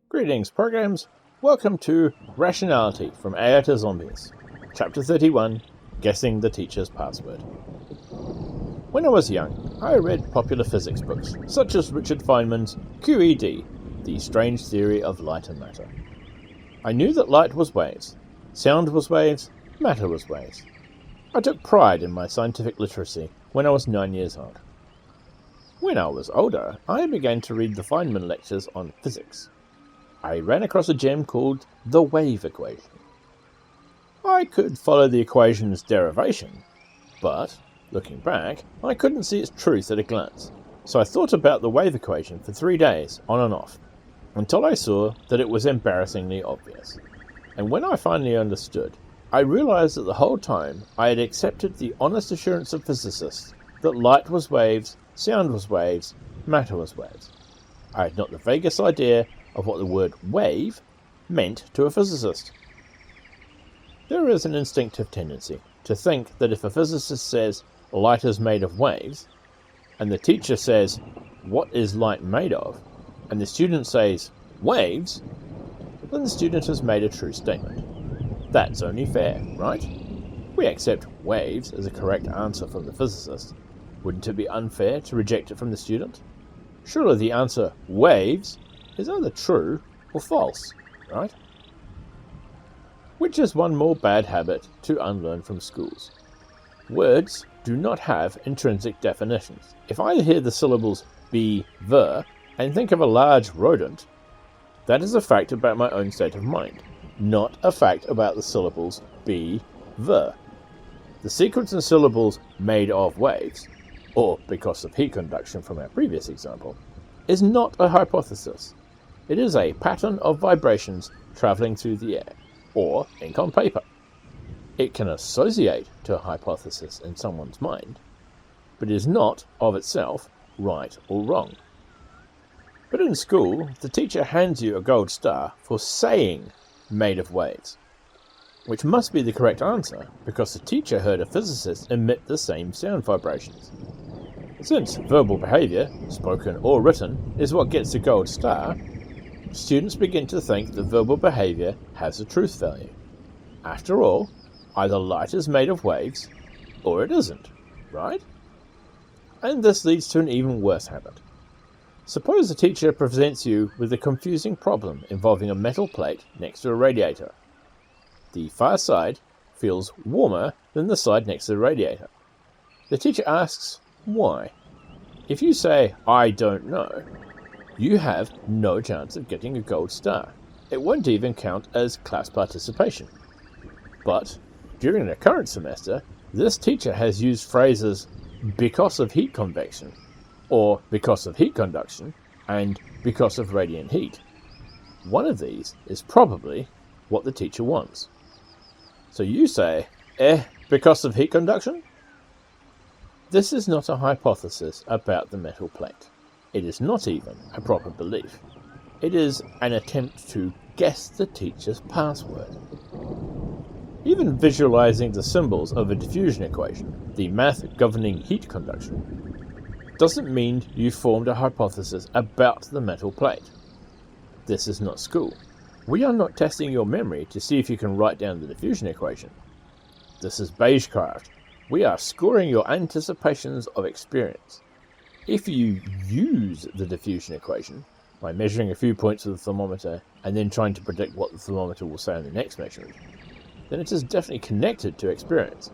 Greetings, programs. Welcome to Rationality from AI to Zombies, Chapter 31, Guessing the Teacher's Password. When I was young, I read popular physics books, such as Richard Feynman's QED, The Strange Theory of Light and Matter. I knew that light was waves, sound was waves, matter was waves. I took pride in my scientific literacy when I was 9 years old. When I was older, I began to read the Feynman lectures on physics. I ran across a gem called the wave equation. I could follow the equation's derivation, but, looking back, I couldn't see its truth at a glance. So I thought about the wave equation for 3 days, on and off, until I saw that it was embarrassingly obvious. And when I finally understood, I realized that the whole time I had accepted the honest assurance of physicists that light was waves, sound was waves, matter was waves. I had not the vaguest idea of what the word wave meant to a physicist. There is an instinctive tendency to think that if a physicist says light is made of waves, and the teacher says, "What is light made of?" and the student says, "Waves," then the student has made a true statement. That's only fair, right? We accept waves as a correct answer from the physicist. Wouldn't it be unfair to reject it from the student? Surely the answer, waves, is either true or false, right? Which is one more bad habit to unlearn from schools. Words do not have intrinsic definitions. If I hear the syllables be, ver, and think of a large rodent, that is a fact about my own state of mind, not a fact about the syllables be, ver. The sequence in syllables made of waves, or because of heat conduction from our previous example, is not a hypothesis. It is a pattern of vibrations travelling through the air, or ink on paper. It can associate to a hypothesis in someone's mind, but is not, of itself, right or wrong. But in school, the teacher hands you a gold star for saying made of waves, which must be the correct answer because the teacher heard a physicist emit the same sound vibrations. Since verbal behaviour, spoken or written, is what gets the gold star, students begin to think that verbal behaviour has a truth value. After all, either light is made of waves, or it isn't, right? And this leads to an even worse habit. Suppose a teacher presents you with a confusing problem involving a metal plate next to a radiator. The far side feels warmer than the side next to the radiator. The teacher asks, why? If you say, "I don't know," you have no chance of getting a gold star. It won't even count as class participation. But during the current semester, this teacher has used phrases because of heat convection, or because of heat conduction, and because of radiant heat. One of these is probably what the teacher wants. So you say, because of heat conduction? This is not a hypothesis about the metal plate. It is not even a proper belief. It is an attempt to guess the teacher's password. Even visualizing the symbols of a diffusion equation, the math governing heat conduction, doesn't mean you formed a hypothesis about the metal plate. This is not school. We are not testing your memory to see if you can write down the diffusion equation. This is Beigecraft. We are scoring your anticipations of experience. If you use the diffusion equation by measuring a few points with the thermometer and then trying to predict what the thermometer will say on the next measurement, then it is definitely connected to experience.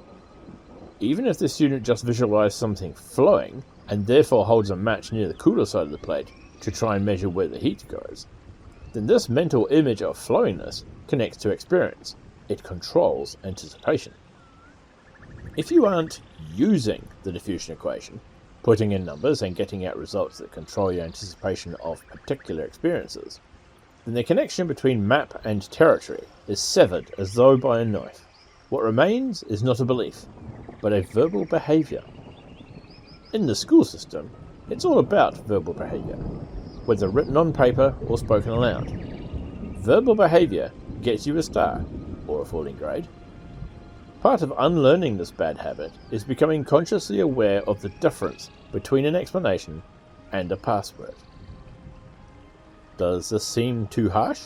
Even if the student just visualized something flowing and therefore holds a match near the cooler side of the plate to try and measure where the heat goes, then this mental image of flowiness connects to experience. It controls anticipation. If you aren't using the diffusion equation, putting in numbers and getting out results that control your anticipation of particular experiences, then the connection between map and territory is severed as though by a knife. What remains is not a belief, but a verbal behaviour. In the school system, it's all about verbal behaviour, whether written on paper or spoken aloud. verbal behaviour gets you a star, or a falling grade. Part of unlearning this bad habit is becoming consciously aware of the difference between an explanation and a password. Does this seem too harsh?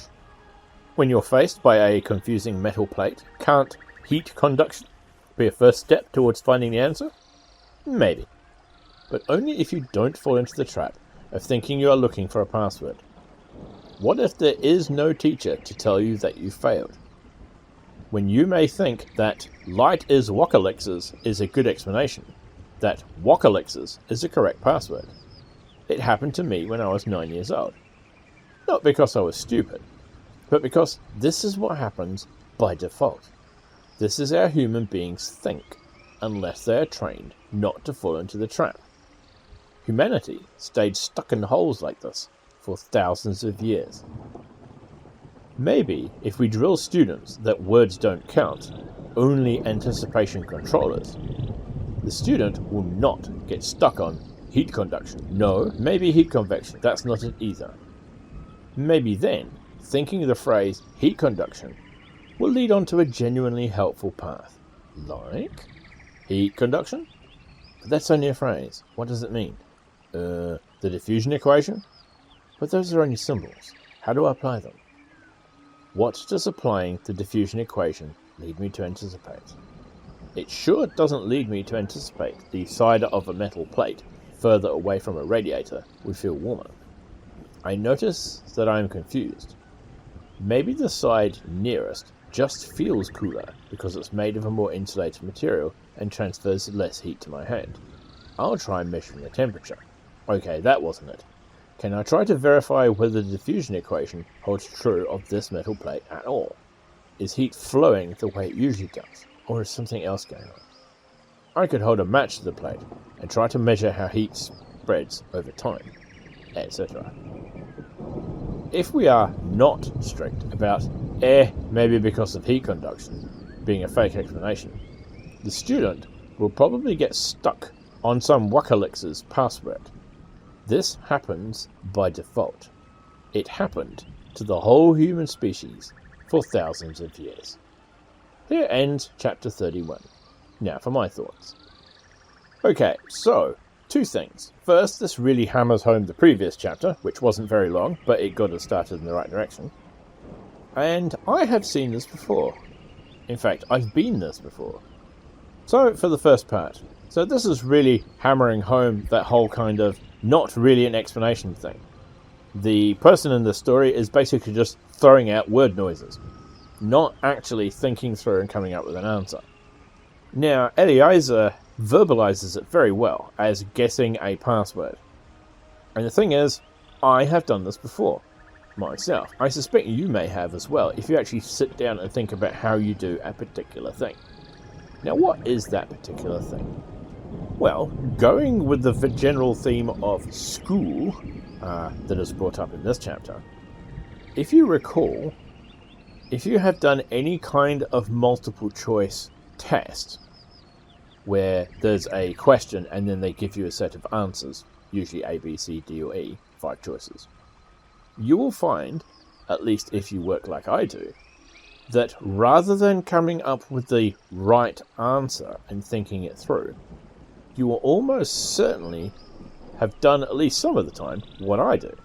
When you're faced by a confusing metal plate, can't heat conduction be a first step towards finding the answer? Maybe. But only if you don't fall into the trap of thinking you are looking for a password. What if there is no teacher to tell you that you failed? When you may think that light is Wokalixes is a good explanation, that Wokalixes is the correct password. It happened to me when I was 9 years old. Not because I was stupid, but because this is what happens by default. This is how human beings think, unless they are trained not to fall into the trap. Humanity stayed stuck in holes like this for thousands of years. Maybe if we drill students that words don't count, only anticipation controllers, the student will not get stuck on heat conduction. No, maybe heat convection, that's not it either. Maybe then, thinking the phrase heat conduction will lead on to a genuinely helpful path. Like heat conduction? But that's only a phrase. What does it mean? The diffusion equation? But those are only symbols. How do I apply them? What does applying the diffusion equation lead me to anticipate? It sure doesn't lead me to anticipate the side of a metal plate further away from a radiator would feel warmer. I notice that I am confused. Maybe the side nearest just feels cooler because it's made of a more insulated material and transfers less heat to my hand. I'll try measuring the temperature. Okay, that wasn't it. Can I try to verify whether the diffusion equation holds true of this metal plate at all? Is heat flowing the way it usually does, or is something else going on? I could hold a match to the plate and try to measure how heat spreads over time, etc. If we are not strict about maybe because of heat conduction being a fake explanation, the student will probably get stuck on some Wokalixes password. This happens by default. It happened to the whole human species for thousands of years. Here ends chapter 31. Now for my thoughts. Okay, so, two things. First, this really hammers home the previous chapter, which wasn't very long, but it got us started in the right direction. And I have seen this before. In fact, I've been this before. So, for the first part. So this is really hammering home that whole kind of not really an explanation thing. The person in the story is basically just throwing out word noises, not actually thinking through and coming up with an answer. Now, Eliezer verbalizes it very well as guessing a password. And the thing is, I have done this before, myself. I suspect you may have as well, if you actually sit down and think about how you do a particular thing. Now, what is that particular thing? Well, going with the general theme of school that is brought up in this chapter, if you recall, if you have done any kind of multiple choice test where there's a question and then they give you a set of answers, usually A, B, C, D, or E, 5 choices, you will find, at least if you work like I do, that rather than coming up with the right answer and thinking it through, you will almost certainly have done, at least some of the time, what I do.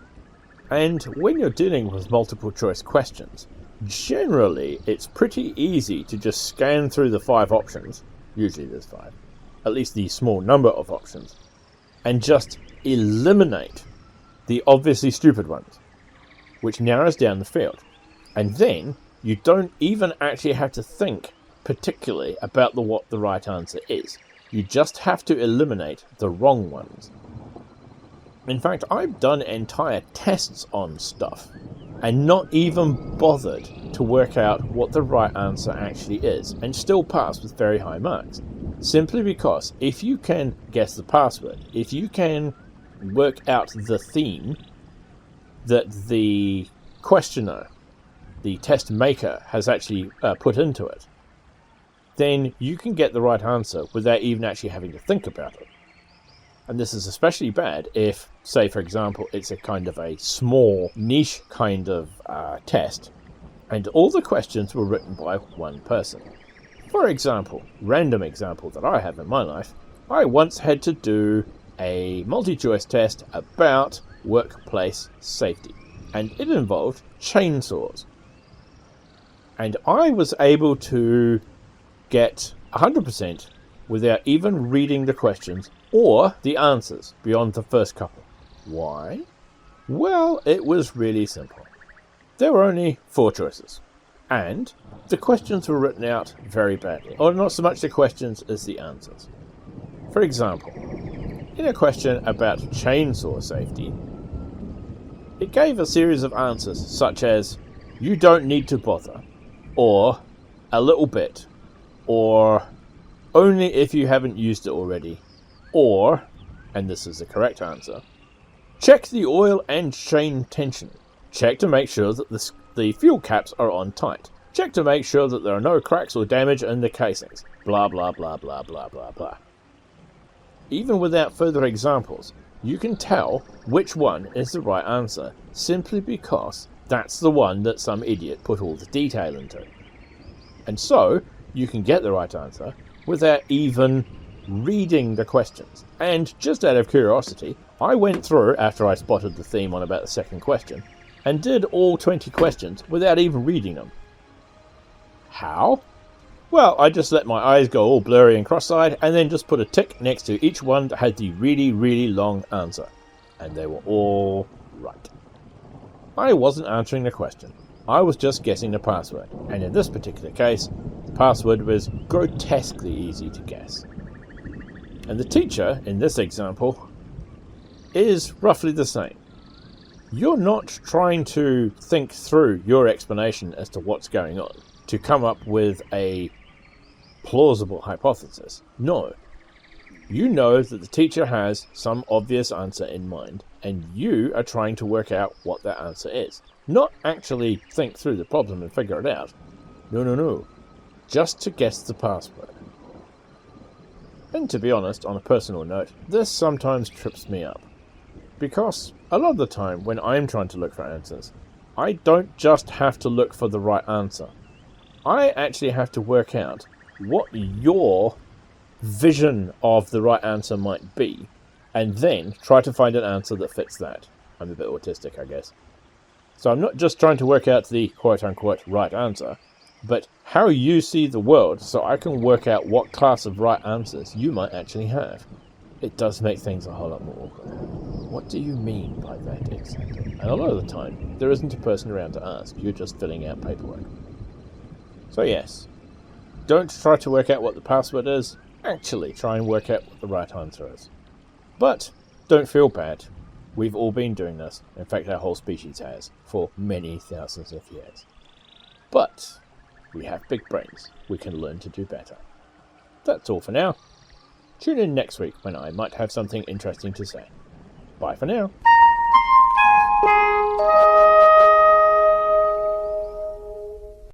And when you're dealing with multiple choice questions, generally it's pretty easy to just scan through the 5 options, usually there's 5, at least the small number of options, and just eliminate the obviously stupid ones, which narrows down the field. And then you don't even actually have to think particularly about what the right answer is. You just have to eliminate the wrong ones. In fact, I've done entire tests on stuff and not even bothered to work out what the right answer actually is, and still pass with very high marks. Simply because if you can guess the password, if you can work out the theme that the questioner, the test maker, has actually put into it, then you can get the right answer without even actually having to think about it. And this is especially bad if, say for example, it's a kind of a small niche kind of test and all the questions were written by one person. For example, random example that I have in my life, I once had to do a multi-choice test about workplace safety, and it involved chainsaws. And I was able to get 100% without even reading the questions or the answers beyond the first couple. Why? Well, it was really simple. There were only 4 choices, and the questions were written out very badly, or not so much the questions as the answers. For example, in a question about chainsaw safety, it gave a series of answers such as, you don't need to bother, or a little bit, or only if you haven't used it already, or, and this is the correct answer, check the oil and chain tension. Check to make sure that the fuel caps are on tight. Check to make sure that there are no cracks or damage in the casings. Blah, blah, blah, blah, blah, blah, blah. Even without further examples, you can tell which one is the right answer simply because that's the one that some idiot put all the detail into. And so, you can get the right answer without even reading the questions. And just out of curiosity, I went through, after I spotted the theme on about the second question, and did all 20 questions without even reading them. How? Well, I just let my eyes go all blurry and cross-eyed, and then just put a tick next to each one that had the really, really long answer. And they were all right. I wasn't answering the question. I was just guessing the password. And in this particular case, the password was grotesquely easy to guess. And the teacher, in this example, is roughly the same. You're not trying to think through your explanation as to what's going on to come up with a plausible hypothesis. No. You know that the teacher has some obvious answer in mind, and you are trying to work out what that answer is. Not actually think through the problem and figure it out. No. Just to guess the password. And to be honest, on a personal note, this sometimes trips me up. Because a lot of the time when I'm trying to look for answers, I don't just have to look for the right answer. I actually have to work out what your vision of the right answer might be, and then try to find an answer that fits that. I'm a bit autistic, I guess. So I'm not just trying to work out the quote-unquote right answer, but how you see the world so I can work out what class of right answers you might actually have. It does make things a whole lot more awkward. What do you mean by that exactly? And a lot of the time, there isn't a person around to ask. You're just filling out paperwork. So yes, don't try to work out what the password is. Actually try and work out what the right answer is. But don't feel bad. We've all been doing this. In fact, our whole species has, for many thousands of years. But we have big brains. We can learn to do better. That's all for now. Tune in next week when I might have something interesting to say. Bye for now.